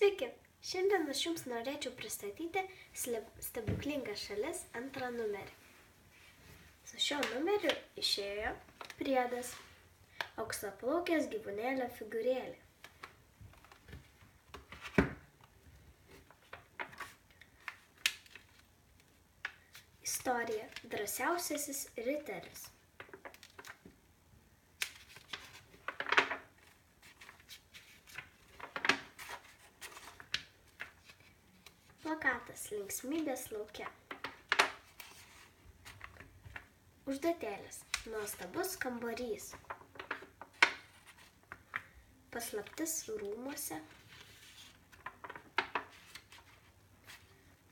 Sveiki! Šiandien aš jums norėčiau pristatyti Stebuklinga šalis antrą numerį. Su šiuo numeriu išėjo priedas Auksaplaukės gyvūnėlio figūrėlė. Istorija: drąsiausiasis riteris. Plakatas: linksmybės lauke. Užduotėlės: nuostabus kambarys. Paslaptis rūmuose.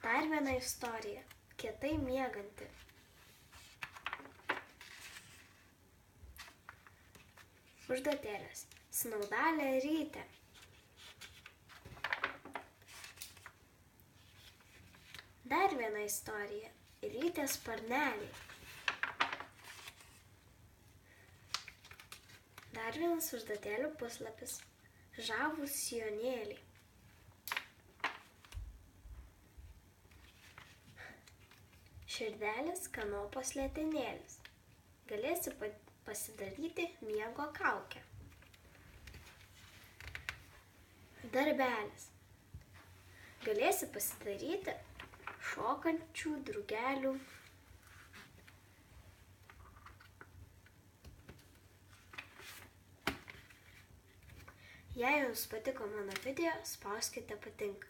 Dar viena istorija: kietai mieganti. Užduotėlės: snaudalė ryte. Dar viena istorija: rytės sparneliai. Dar vienas užduotėlių puslapis: žavūs sijonėliai. Širdelės kanopos letenėlis. Galėsi pasidaryti miego kaukę. Darbelis. Galėsi pasidaryti šokančių drugelių. Jei jums patiko mano video, spauskite patinka.